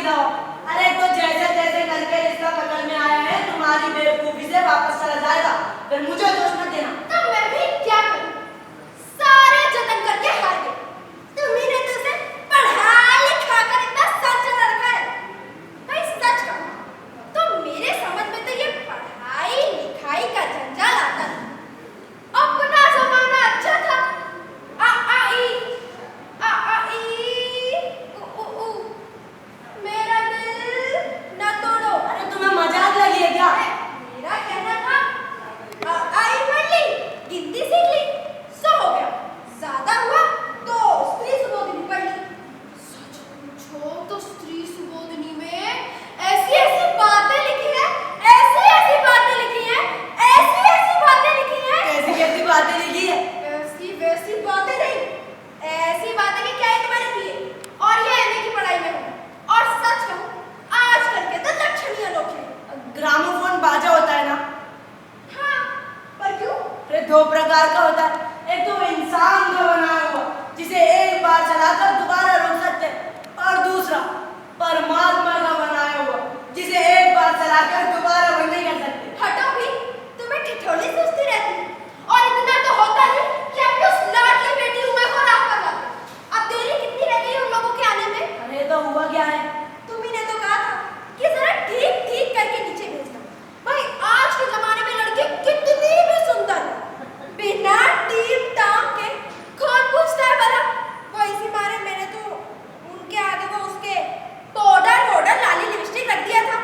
रिश्ता हो। अरे तो जैसे तैसे करके रिश्ता पकड़ में आया है, तुम्हारी बेवकूफी से वापस चला जाएगा, फिर मुझे दोष मत देना। तो मैं भी क्या करूं, सारे जतन करके हार गए। तुम्ही ने तो उसे पढ़ा लिखा कर इतना सच रखा है। भाई सच कहूं तो मेरे समझ में तो ये पढ़ाई लिखाई का जंजाल आता था। अपना जमाना अच्छा था। आ आ ई उ ऊ ऊ। मेरा दिल न तोड़ो। अरे तुम्हें मजाक लगी है क्या? मेरा कहना था आई पढ़ ली, गिनती सीख ली, सो हो गया। ज्यादा हुआ तो स्त्री सुबोधनी पढ़ ली। सच पूछो तो स्त्री सुबोधनी में ऐसी ऐसी बातें लिखी है, ऐसी ऐसी बातें लिखी है, ऐसी ऐसी बातें लिखी है। कैसी कैसी बातें लिखी है? ऐसी वैसी बातें नहीं, ऐसी बातें की क्या ही तुम्हारे लिए। और ये एमए की पढ़ाई में हो। और सच कहूं आजकल के तो लक्षणीय लोग हैं। ग्रामोफोन बाजा होता है ना? हाँ, पर क्यों? अरे दो प्रकार का होता है, एक तो इंसान का बनाया हुआ जिसे एक बार चलाकर दोबारा रोक सकते हैं, और दूसरा परमात्मा का बनाया हुआ जिसे एक बार चलाकर दोबारा बंद नहीं कर सकते। हटो भी, तुम्हें ठिठोली सुस्ती रहती है। और इतना तो होता नहीं कि अपनी उस लाडली बेटी उमा को राह पर लाते। अब देरी कितनी रह गई उन लोगों के आने में? अरे तो हुआ क्या है? तुम्ही ने तो कहा था कि जरा ठीक ठीक करके नीचे भेजना। भाई आज के जमाने में लड़के कितनी भी सुंदर हैं, बिना टीम टाम के कौन पूछता है भला? वो इसी मारे मैंने तो उनके आगे वो उसके पाउडर पाउडर लाली लिपस्टिक रख दिया था।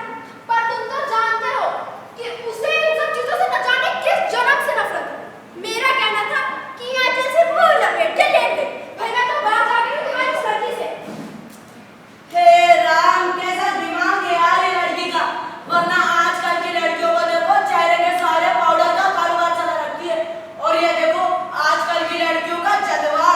पर तुम तो जानते हो कि उसे इन सब चीजों से न जाने किस जन्म से नफरत है। मेरा कहना था कि यहाँ जैसे मुंह लपेट के लेट गई। भाई मैं तो बात आ गई तुम्हारी सर्दी से। हे राम, कैसा दिमाग है यार ये लड़की का। वरना आजकल की लड़कियों को देखो, चेहरे के सारे पाउडर का कारोबार चला रखती है, और ये देखो आजकल की लड़कियों का जलवा।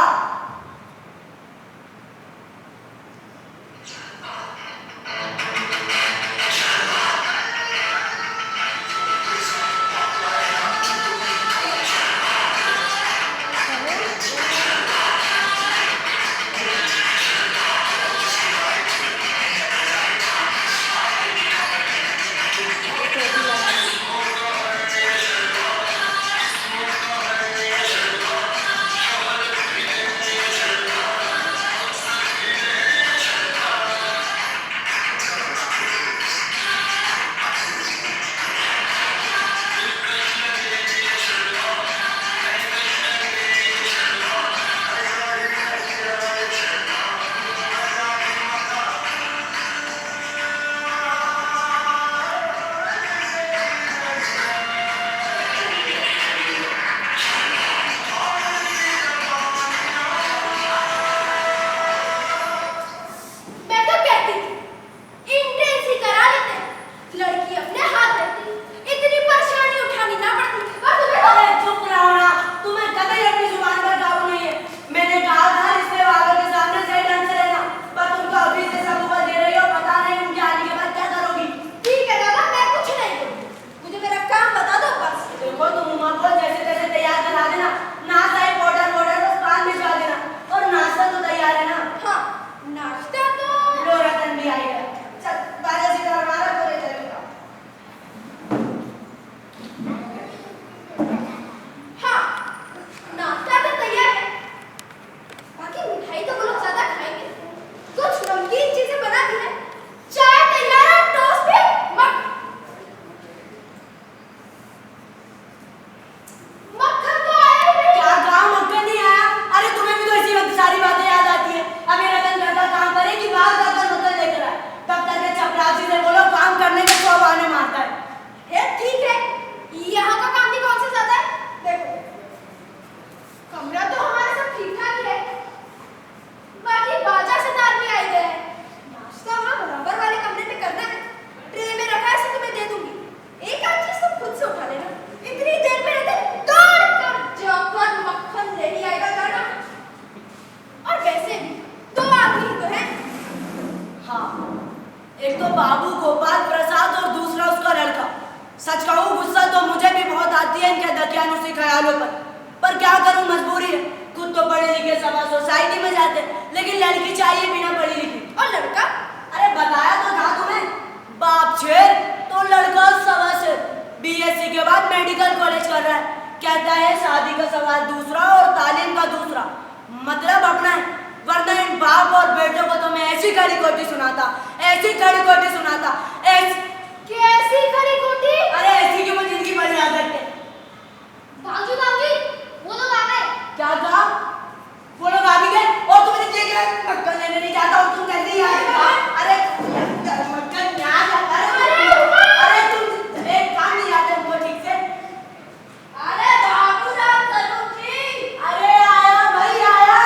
मैं तो कहती थी इंट्रेंस ही करा लेते, लड़की अपने हाथ रहती, इतनी परेशानी उठानी ना पड़ती। और तुम्हें तो अरे चुप रहो ना, तुम्हें कतई अपनी जुबान पर काबू नहीं है। मैंने कहा था रिश्ते वालों के सामने सही ढंग से रहना, पर तुम तो अभी से सब ऊपर दे रही हो। पता नहीं उनके आने के बाद क्या करोगी। ठीक है दादा, मैं कुछ नहीं करूँगी, मुझे मेरा काम बता दो बस। देखो तुम उमा को जैसे तैसे तैयार करा देना, ना चाहे पाउडर वाउडर बस पान भिजवा देना, और नाश्ता तो तैयार है ना? हाँ, नाश्ता तो लो रतन भी आएगा। चल बाजा सीधा हमारा पूरे चलेगा। हाँ, नाश्ता तो तैयार है। बाकी मिठाई तो वो लोग ज्यादा खाएंगे। कुछ नमकीन चीजें बना दी है, चाय तैयार है, टोस्ट भी मक्खन तो आया ही नहीं। क्या गाँव मक्खन नहीं आया? अरे तुम्हें भी तो इसी वक्त सारी बातें याद आती है। अभी रतन घर का काम करे कि बाहर जाकर मक्खन लेकर आए। तब तक के चपरासी से बोलो काम करने के 100 बहाने मारता है। ये ठीक है, यहाँ का काम भी कौन सा ज्यादा है? देखो, कमरा तो हमारा सब ठीक ठाक ही है, बाकी बाजा से तार में आई गए हैं। नाश्ता वहाँ बराबर वाले कमरे में करना है, ट्रे में रखा है, सो तुम्हें दे दूंगी। एक आध चीज तुम खुद से उठा लेना। इतनी देर में रहते दौड़ कर जाकर मक्खन लेने आएगा जाना। और वैसे भी 2 आदमी ही तो हैं। हाँ, एक तो बाबू गोपाल प्रसाद और दूसरा उसका लड़का। सच कहूँ गुस्सा तो मुझे भी बहुत आती है इनके दकियानुसी ख्यालों पर क्या करूँ, मजबूरी है। खुद तो पढ़े लिखे सभा सोसाइटी में जाते, लेकिन लड़की चाहिए बिना पढ़ी लिखी। और लड़का? अरे बताया तो था तुम्हें, बाप शेर तो लड़का सवा शेर, बीएससी के बाद मेडिकल कॉलेज कर रहा है। कहता है शादी का सवाल दूसरा और तालीम का दूसरा, मतलब अपना है। वरना इन बाप और बेटों को तो मैं ऐसी खड़ी खोटी सुनाता, ऐसी खड़ी खोटी सुनाता, कैसी खड़ी खोटी? अरे ऐसी की वो जिंदगी भर याद रखते। बाबूजी बाबूजी वो लोग आ गए। क्या कहा? वो लोग आ भी गए और तुम्हें देखिए मक्खन लेने नहीं जाता और तुम कहती है अरे मक्खन क्या जाता है? अरे तुम एक काम नहीं आते हमको ठीक से। अरे बाबू राम करो जी। अरे आया भाई आया।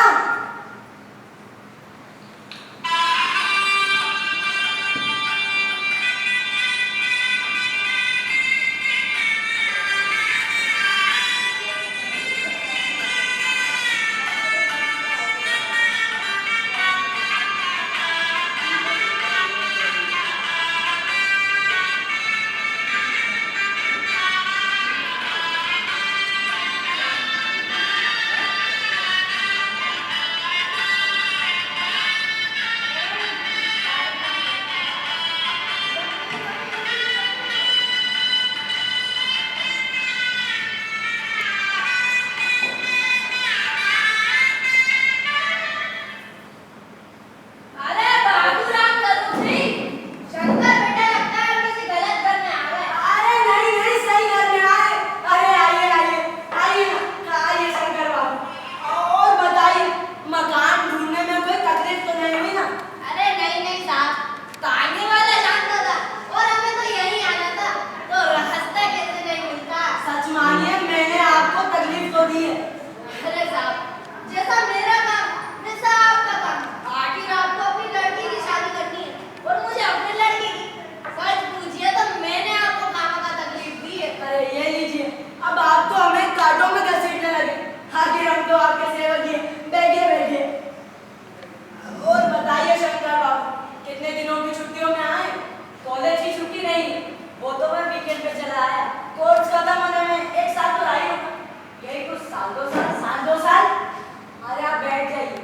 अरे बाबू राम करो जी। शंकर बेटा लगता है किसी गलत घर में आ गए। अरे नहीं नहीं सही घर में आए। अरे आइए आइए आइए आइए शंकर बाबू। और बताइए मकान ढूंढने में कोई तकलीफ तो नहीं हुई ना? अरे नहीं नहीं साहब, कहानी वाला जानता था और हमें तो यही आना था, तो रास्ता कैसे नहीं मिलता। सच मानिए मैंने आपको तकलीफ तो दी है। अरे साहब, जैसा मेरा काम वैसा आपका काम। आखिर आपको अपनी लड़की की शादी करनी है और मुझे अपनी लड़की की। सच पूछिए तो मैंने आपको काम का तकलीफ दी है। अरे ये लीजिए, अब आप तो हमें कांटों में घसीटने लगे। आखिर हम तो आपके सेवक ही हैं। बैठिए बैठिए। और बताइए शंकर बाबू, कितने दिनों की छुट्टियों में आए? कॉलेज की छुट्टी नहीं, वो तो मैं वीकेंड पे चला आया। कोर्स खत्म होने में एक साल तो आई होगा, यही कुछ साल दो साल। अरे आप बैठ जाइए,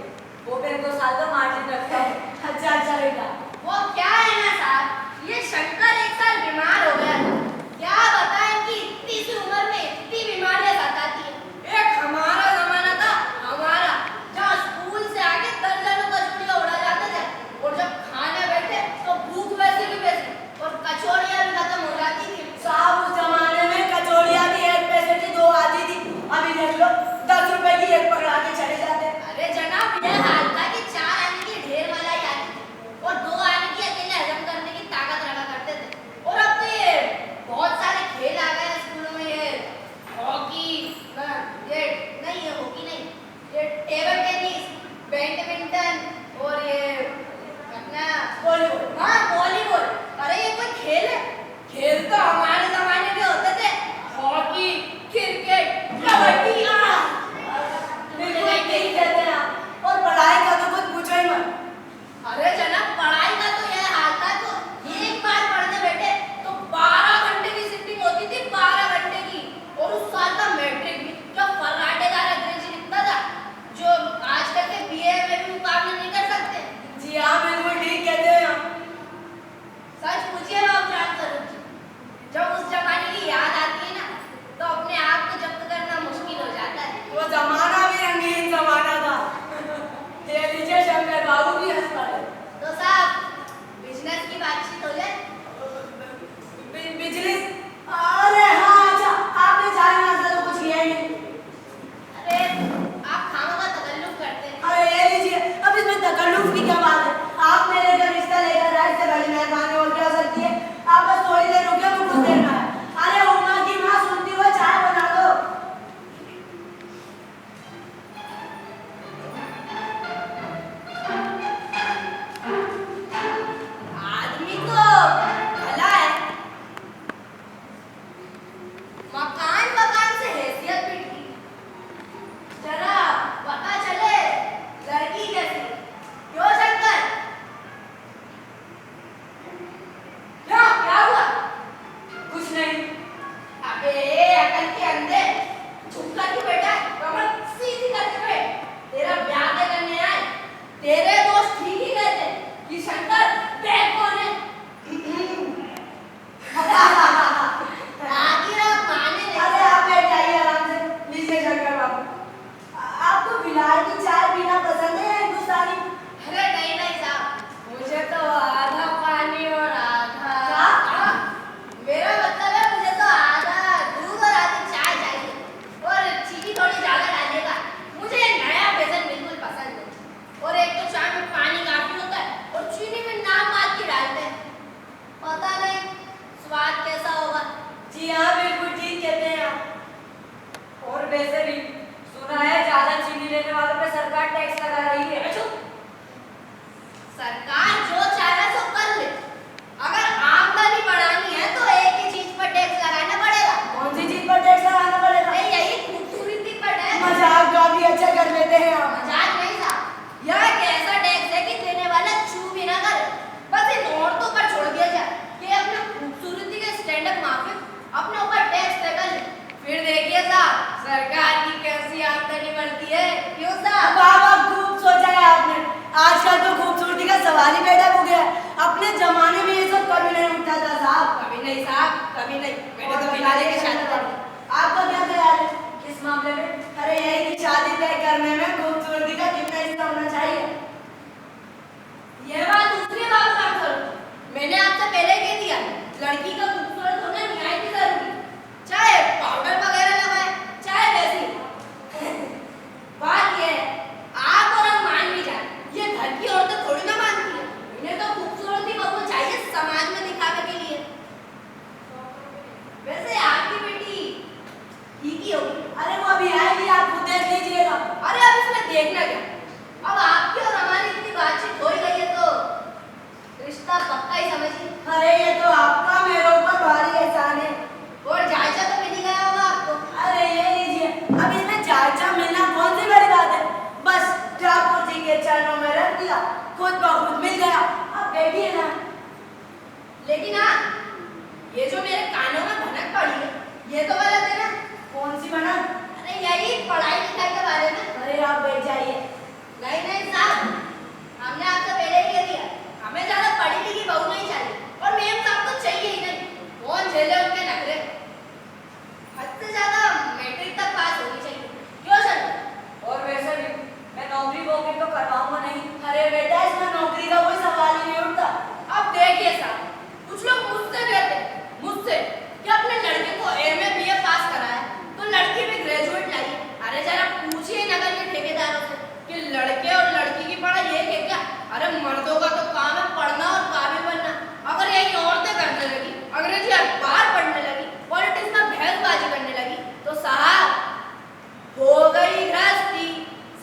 वो फिर 2 साल तो मार्जिन रखता है। अच्छा अच्छा बेटा। वो क्या है ना साहब, ये शंकर एक साल बीमार हो गया था। क्या बताएं कि इतनी सी उम्र में इतनी बीमारियां सताती हैं। एक हमारा जमाना था, हमारा, जहाँ स्कूल से आके दर्जनों कचौड़ियाँ उड़ा जाते थे और जब खाने बैठे तो भूख वैसे की वैसी और कचौड़ियाँ भी खत्म हो जाती थी। साहब उस जमाने में कचौड़ियाँ भी 1 पैसे की 2 आती थी। अभी देख लो 10 रुपए की एक पकड़ा के चले जाते हैं। अरे जनाब, यह हाल था कि 4 आने की ढेर मलाई आती थी और 2 आने की अकेले हजम कर सरकार टैक्स लगा रही है। सरकार जो चाहे सो कर ले। अगर आमदनी बढ़ानी है तो एक ही चीज पर टैक्स लगाना पड़ेगा। कौन सी चीज पर टैक्स लगाना पड़ेगा? अरे यही खूबसूरती पर टैक्स। मजाक काफी अच्छा कर लेते हैं आप। मजाक नहीं था, यह एक ऐसा टैक्स है कि देने वाला छू भी ना करे, बस इन औरतों पर छोड़ दिया जाए कि अपने खूबसूरती के स्टैंडर्ड माफिक अपने ऊपर टैक्स तय कर ले। फिर देखिए साहब, सरकार की कैसी आमदनी बढ़ती है। क्यों साहब? वाह वाह, खूब सोचा है आपने। आजकल तो खूबसूरती का सवाल ही पैदा हो गया है। अपने जमाने में ये सब कभी नहीं उठता था साहब। कभी नहीं साहब, कभी नहीं। मैंने तो बिना बिना के शादी करी। आपका क्या ख्याल है इस मामले में? अरे यही कि शादी तय करने में खूबसूरती का कितना हिस्सा होना चाहिए? यह बात दूसरी बात काम करो। मैंने आपसे पहले कह दिया, लड़की का खूबसूरत होना निहायत जरूरी, चाहे पाउडर वगैरह लगाए चाहे वैसी। बात यह है, आप और हम मान भी जाए, ये घर की औरतें थोड़ी ना मानती है। इन्हें तो खूबसूरती बहू चाहिए समाज में दिखाने के लिए। वैसे आपकी बेटी ठीक ही होगी। अरे वो अभी आएगी, आप खुद देख लीजिएगा। अरे अब इसमें देखना क्या, अब आपकी और हमारी इतनी बातचीत हो ही गई है तो रिश्ता पक्का ही समझिए। अरे ये तो आपका मेरे ऊपर भारी एहसान है। और जायजा तो मिल ही गया होगा आपको। अरे ये लीजिए, अब इसमें जायजा मिलना कौन सी बड़ी बात है? बस ठाकुर जी के चरणों में रख दिया, खुद ब खुद मिल गया। अब बैठिए ना। लेकिन हाँ, ये जो मेरे कानों में भनक पड़ी है, ये तो गलत है ना। कौन सी बना? अरे यही पढ़ाई लिखाई के बारे में। अरे आप बैठ जाइए। नहीं नहीं साहब, हमने आपसे पहले ही कह दिया, हमें ज्यादा पढ़ी लिखी बहू नहीं चाहिए, और मेम साहब तो चाहिए ही नहीं। कौन झेले उनके नखरे। हद से ज्यादा मैट्रिक तक पास होनी चाहिए। क्यों सर? और वैसे भी मैं नौकरी वोकरी तो करवाऊंगा नहीं। अरे बेटा, इसमें नौकरी का कोई सवाल ही नहीं उठता। अब देखिए साहब, कुछ लोग मुझसे कहते हैं, मुझसे, कि अपने लड़के को एमए बीए पास कराया तो लड़की भी ग्रेजुएट लाई। अरे जरा पूछिए नगर के ठेकेदारों से कि लड़के और लड़की की पढ़ाई एक है क्या? अरे मर्दों का तो काम है पढ़ना और काबिल बनना। अगर यही औरतें करने लगी, अंग्रेजी अखबार पढ़ने लगी, पॉलिटिक्स में बहसबाजी करने लगी, तो साहब हो गई गृहस्थी।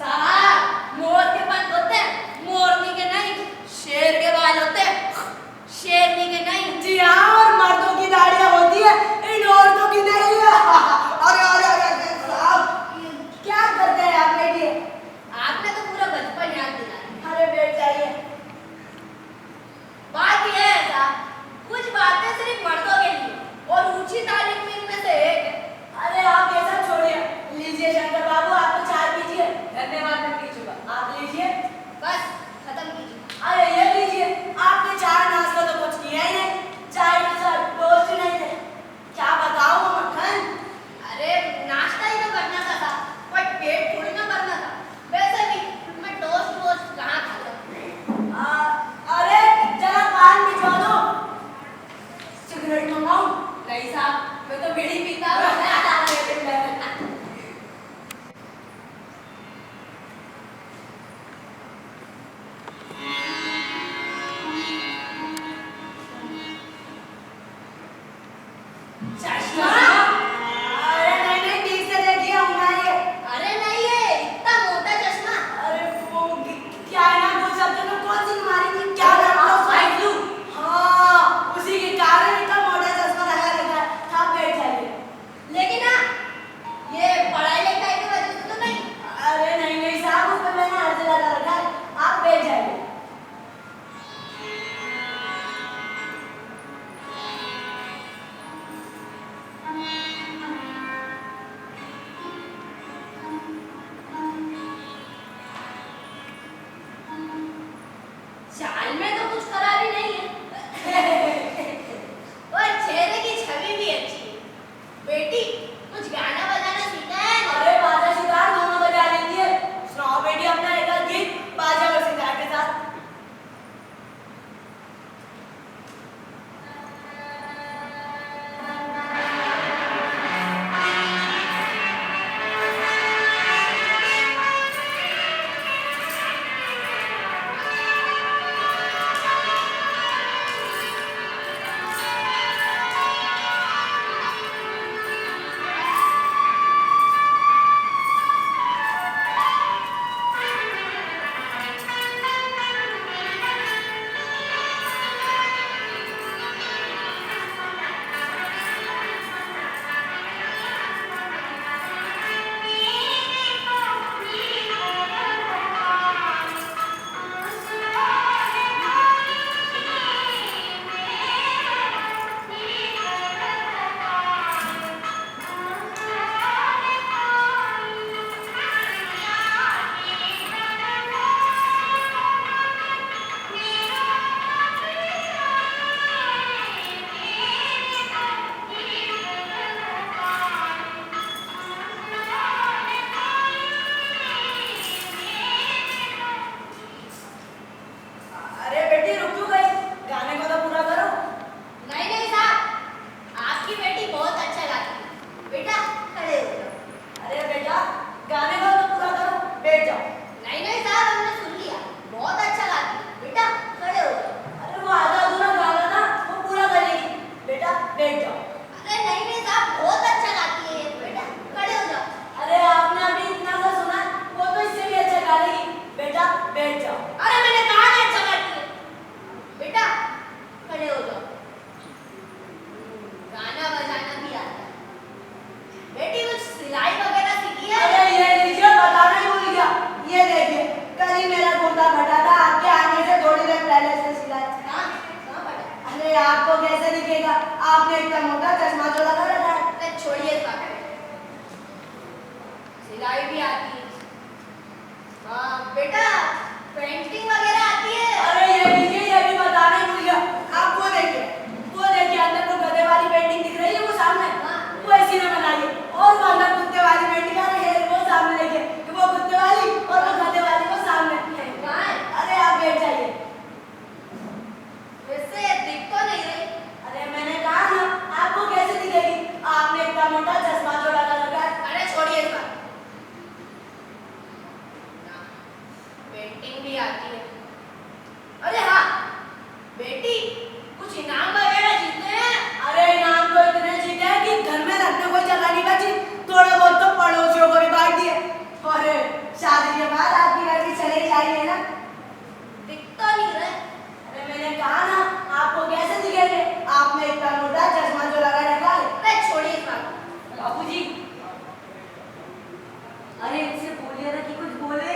साहब मोर के पंख होते हैं, मोरनी नहीं नहीं साहब, हमने सुन लिया, बहुत अच्छा गाती है। बेटा खड़े हो जाओ। अरे वो आधा अधूरा गाना था, वो पूरा करेगी। बेटा बैठ जाओ। अरे नहीं नहीं साहब, बहुत अच्छा गाती है ये। बेटा खड़े हो जाओ। अरे आपने अभी इतना सा सुना, वो तो इससे भी अच्छा गा लेगी। बेटा बैठ जाओ। अरे मैंने कहा ना अच्छा गाती है। बेटा खड़े हो जाओ। गाना बजाना भी आता है। बेटी कुछ सिलाई वगैरह सीखी है? अरे ये लीजिए, बताना ही भूल गया। ये देखिए, कल ही मेरा कुर्ता फटा था, आपके आने से थोड़ी देर पहले से सिलाई। कहाँ पड़ा? अरे आपको कैसे दिखेगा, आपने इतना मोटा चश्मा जो लगा रखा है। अरे छोड़िए इस बात को। सिलाई भी आती है। हाँ बेटा, पेंटिंग वगैरह आती है? अरे ये लीजिए, ये भी बताना ही भूल गया। आप वो देखिए अंदर वो गधे वाली पेंटिंग दिख रही है, वो सामने, वो इसी ने बनाई है। और वो अंदर कुत्ते वाली पेंटिंग आ रही है, वो सामने देखिए, वो कुत्ते वाली और वो गधे वाली वो सामने है। कहाँ है? अरे आप बैठ जाइए। वैसे दिख तो नहीं रही। अरे मैंने कहा ना, आपको कैसे दिखेगी, आपने इतना मोटा चश्मा जो लगा रखा है। अरे छोड़िए इस बात। पेंटिंग भी आती है। अरे हाँ बेटी, कुछ इनाम वगैरह जीतने हैं? अरे इनाम तो इतने जीते हैं कि घर में रखने कोई जगह नहीं बची, थोड़े बहुत तो पड़ोसियों को भी बांट दिए। और शादी के बाद आपकी लड़की चले ही जाएगी ना। दिख तो नहीं रहे। अरे मैंने कहा ना, आपको कैसे दिखेंगे, आपने इतना मोटा चश्मा जो लगा रखा है। अरे छोड़िए इस बात को। बाबूजी, अरे इनसे बोलिए ना कि कुछ बोले।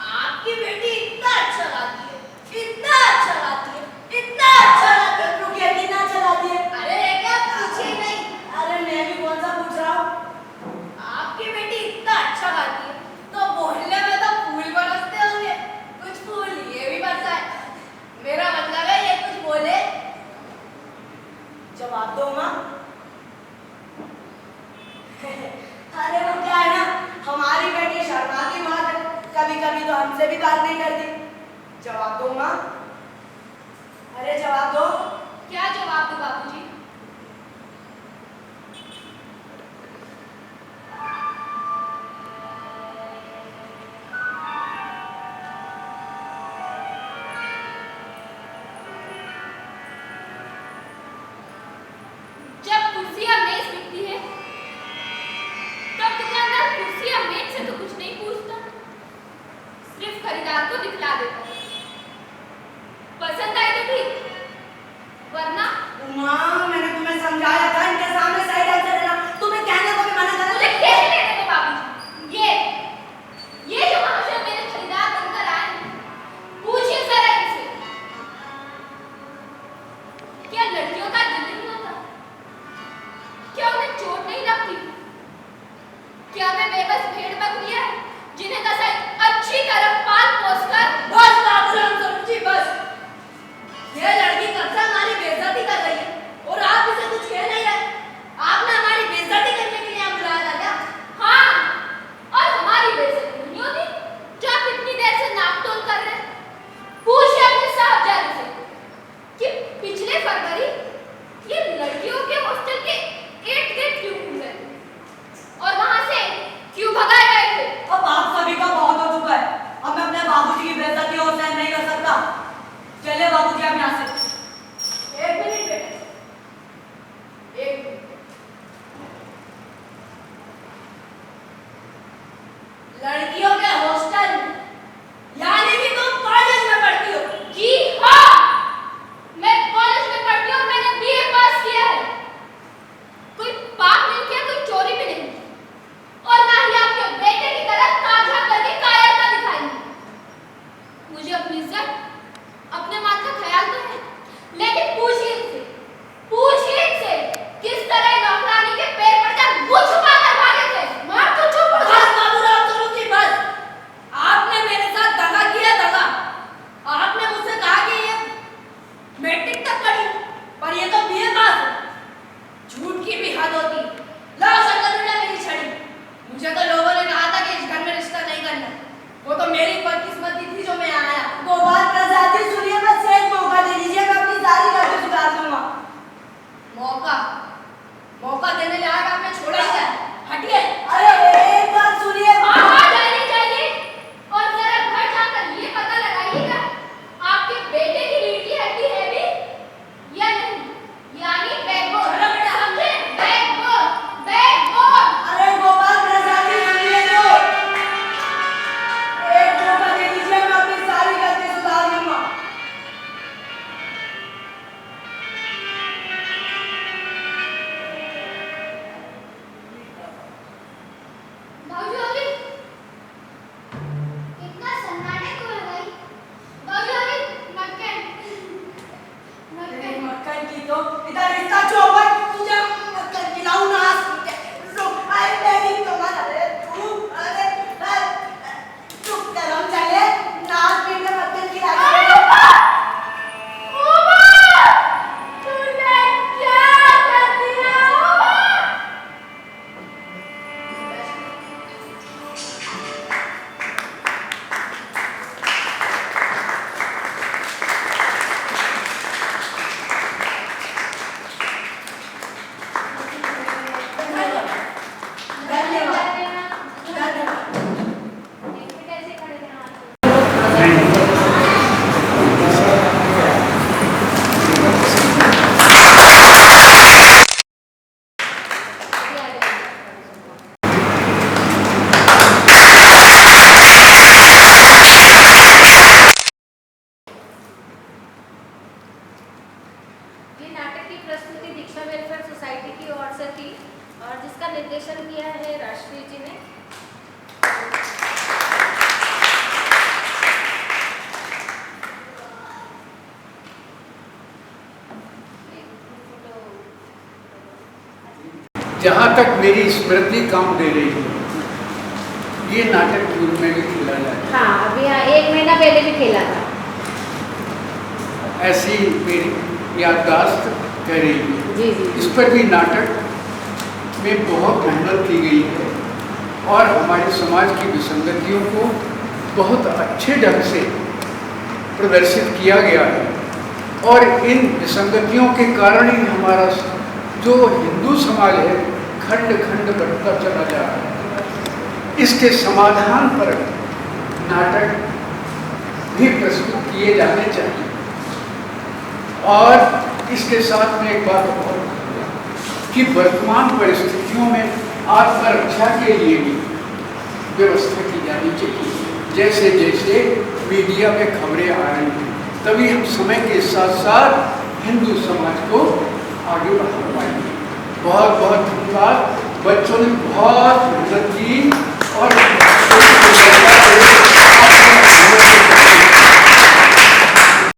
आपकी बेटी इतना अच्छा गाती है, इतना अच्छा गाती है, इतना अच्छा गाती है। रुकिए, कितना चलाती है। अरे क्या पूछिए नहीं। अरे मैं भी कौन सा पूछ रहा हूँ। आपकी बेटी इतना अच्छा गाती है तो मोहल्ले में तो फूल बरसते होंगे। कुछ फूल ये भी बरसाए। मेरा मतलब है ये कुछ बोले। जवाब दो माँ। अरे वो क्या है ना, हमारी बेटी शर्माती बहुत है, कभी कभी तो हमसे भी बात नहीं करती। जवाब दो माँ। अरे जवाब दो। क्या जवाब दूं बाबूजी? जब कुर्सी या मेज बिकती है तब दुकानदार कुर्सी या मेज से तो कुछ नहीं पूछता, सिर्फ खरीदार को दिखला देता है। पसंद आई तो ठीक, वरना माँ मैंने तुम्हें समझाया था, इनके सामने सही ढंग से रहना, तुम्हें कहने को भी मना मुझे करा। कैसे लेने दो बाबूजी। ये जो महाशय मेरे खरीदार बनकर आए हैं, पूछिए जरा इनसे, क्या लड़कियों का दिल नहीं होता? क्या उन्हें चोट नहीं लगती? क्या वे बेबस भेड़ बकरियां हैं जिन्हें कसाई अच्छी तरह पाल पोस कर। बस बाबूराम स्वरूप जी, बस। ये लड़की कब से हमारी बेइज्जती कर रही है और आप इसे कुछ कह नहीं रहे। आपने हमारी बेइज्जती करने के लिए हमें बुलाया था क्या? हाँ, और हमारी बेइज्जती नहीं होती जो आप इतनी देर से नापतोल कर रहे हैं। पूछिए अपने साहबजादे से कि पिछले फरवरी ये लड़कियों के हॉस्टल के इर्द गिर्द क्यों घूम रहे थे और वहां से क्यों भगाए गए थे? अब आप सभी का बहुत हो चुका है, अब मैं अपने बाबूजी की बेइज्जती और सहन नहीं कर सकता। चलिए बाबूजी, आप यहाँ से। एक मिनट बेटे, एक मिनट। लड़कियों के हॉस्टल यानी कि तुम कॉलेज में पढ़ती हो? जी हाँ, मैं कॉलेज में पढ़ती हूँ और मैंने बीए पास किया है। कोई पाप नहीं किया, कोई चोरी भी नहीं की, और ना ही आपके बेटे की तरह ताजा करके कायरता दिखाएंगी। मुझे अपनी इज्जत, अपने मान का ख्याल तो है, लेकिन पूछिए इनसे किस तरह नौकरानी के पैर पर जब मुंह छुपा कर भागे थे। मां तो चुप हो जा। बस बाबूराम स्वरूप जी, बस। आपने मेरे साथ दगा किया, दगा। आपने मुझसे कहा कि ये मैट्रिक तक पढ़ी पर ये तो बीए पास है। झूठ की भी हद होती। लाओ शक्कर बेटा मेरी छड़ी। मुझे तो लोगों ने कहा था कि इस घर में रिश्ता नहीं करना, वो तो मेरी बदकिस्मती थी जो मैं आया। वो बात प्रजाति सुनिए, बस एक मौका दे दीजिए, मैं अपनी सारी गलती सुधार दूंगा। मौका देने लायक आपने छोड़ा ही है। हटिए। अरे जहाँ तक मेरी स्मृति काम दे रही है, ये नाटक पूर्व में भी खेला जाता हाँ, अभी हाँ 1 महीना पहले भी खेला था। है। ऐसी मेरी याददाश्त कह रही है। जी जी इस पर भी नाटक में बहुत मेहनत की गई है और हमारे समाज की विसंगतियों को बहुत अच्छे ढंग से प्रदर्शित किया गया है। और इन विसंगतियों के कारण ही हमारा जो हिंदू समाज है खंड खंड बढ़ता चला जा रहा है। इसके समाधान पर नाटक भी प्रस्तुत किए जाने चाहिए। और इसके साथ में एक बात और कि वर्तमान परिस्थितियों में आत्मरक्षा के लिए भी व्यवस्था की जानी चाहिए। जैसे जैसे मीडिया में खबरें आ रही हैं, तभी हम समय के साथ साथ हिंदू समाज को आगे बढ़ा पाएंगे। बहुत बहुत धन्यवाद। बच्चों ने बहुत मेहनत की।